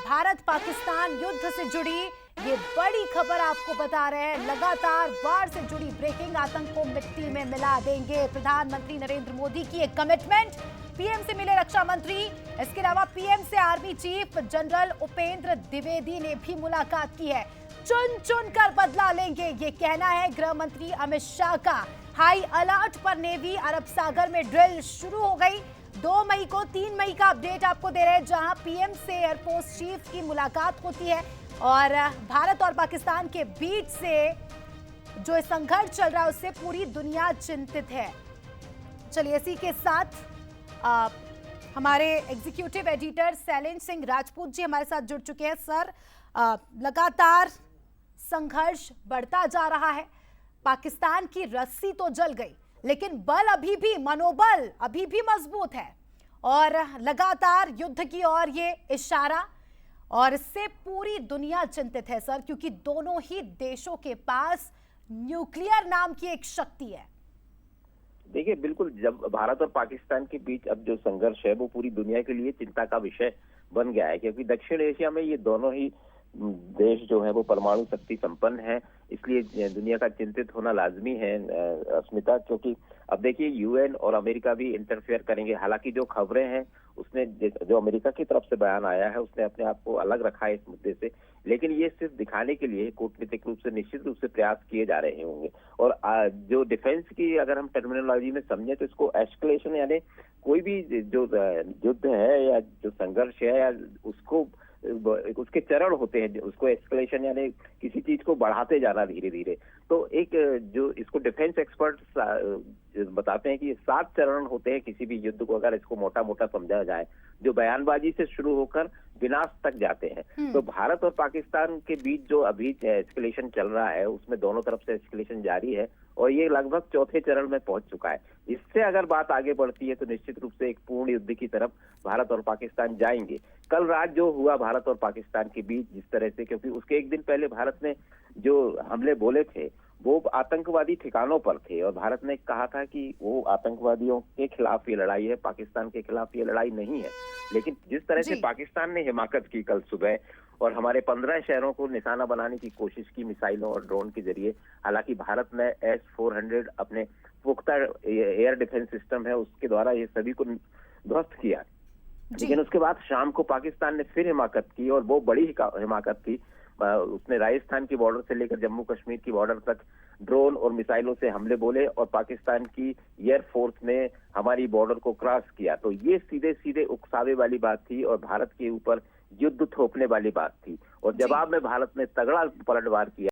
भारत पाकिस्तान युद्ध से जुड़ी ये बड़ी खबर आपको बता रहे हैं। लगातार वार से जुड़ी ब्रेकिंग, आतंक को मिट्टी में मिला देंगे। प्रधानमंत्री नरेंद्र मोदी की एक कमिटमेंट। पीएम से मिले रक्षा मंत्री। इसके अलावा पीएम से army chief general Upendra Dwivedi ने भी मुलाकात की है। चुन चुन कर बदला लेंगे, ये कहना है गृह मंत्री अमित शाह का। हाई अलर्ट पर नेवी अरब सागर में ड्रिल शुरू हो गई। 2 मई को 3 मई का अपडेट आपको दे रहे हैं, जहां पीएम से एयरफोर्स चीफ की मुलाकात होती है और भारत और पाकिस्तान के बीच से जो संघर्ष चल रहा है उससे पूरी दुनिया चिंतित है। चलिए, इसी के साथ हमारे एग्जीक्यूटिव एडिटर शैलेंद्र सिंह राजपूत जी हमारे साथ जुड़ चुके हैं। सर, लगातार संघर्ष बढ़ता जा रहा है। पाकिस्तान की रस्सी तो जल गई, लेकिन बल अभी भी, मनोबल अभी भी मजबूत है और लगातार युद्ध की ओर ये इशारा, और इससे पूरी दुनिया चिंतित है सर, क्योंकि दोनों ही देशों के पास न्यूक्लियर नाम की एक शक्ति है। देखिए, बिल्कुल, जब भारत और पाकिस्तान के बीच अब जो संघर्ष है वो पूरी दुनिया के लिए चिंता का विषय बन गया है, क्योंकि दक्षिण एशिया में ये दोनों ही देश जो है वो परमाणु शक्ति संपन्न है। इसलिए दुनिया का चिंतित होना लाजमी है अस्मिता, क्योंकि अब देखिए यूएन और अमेरिका भी इंटरफेयर करेंगे। हालांकि जो खबरें हैं उसने, जो अमेरिका की तरफ से बयान आया है उसने अपने आप को अलग रखा है इस मुद्दे से, लेकिन ये सिर्फ दिखाने के लिए कूटनीतिक रूप से निश्चित रूप से प्रयास किए जा रहे होंगे। और जो डिफेंस की अगर हम टर्मिनोलॉजी में समझे तो इसको एस्केलेशन, यानी कोई भी जो युद्ध है या जो संघर्ष है या उसके चरण होते हैं, उसको एस्केलेशन यानी किसी चीज को बढ़ाते जाना धीरे धीरे। तो एक जो इसको डिफेंस एक्सपर्ट बताते हैं कि ये 7 चरण होते हैं किसी भी युद्ध को, अगर इसको मोटा मोटा समझा जाए, जो बयानबाजी से शुरू होकर विनाश तक जाते हैं। तो भारत और पाकिस्तान के बीच जो अभी एस्केलेशन चल रहा है उसमें दोनों तरफ से एस्केलेशन जारी है और ये लगभग 4थे चरण में पहुंच चुका है। इससे अगर बात आगे बढ़ती है तो निश्चित रूप से एक पूर्ण युद्ध की तरफ भारत और पाकिस्तान जाएंगे। कल रात जो हुआ भारत और पाकिस्तान के बीच जिस तरह से, क्योंकि उसके एक दिन पहले भारत ने जो हमले बोले थे वो आतंकवादी ठिकानों पर थे और भारत ने कहा था कि वो आतंकवादियों के खिलाफ ये लड़ाई है, पाकिस्तान के खिलाफ ये लड़ाई नहीं है। लेकिन जिस तरह से पाकिस्तान ने हिमाकत की कल सुबह और हमारे 15 शहरों को निशाना बनाने की कोशिश की मिसाइलों और ड्रोन के जरिए, हालांकि भारत ने S-400 अपने पुख्ता एयर डिफेंस सिस्टम है उसके द्वारा ये सभी को ध्वस्त किया, लेकिन उसके बाद शाम को पाकिस्तान ने फिर हिमाकत की और वो बड़ी हिमाकत थी। उसने राजस्थान की बॉर्डर से लेकर जम्मू कश्मीर की बॉर्डर तक ड्रोन और मिसाइलों से हमले बोले और पाकिस्तान की एयर फोर्स ने हमारी बॉर्डर को क्रॉस किया। तो ये सीधे सीधे उकसावे वाली बात थी और भारत के ऊपर युद्ध थोपने वाली बात थी और जवाब में भारत ने तगड़ा पलटवार किया।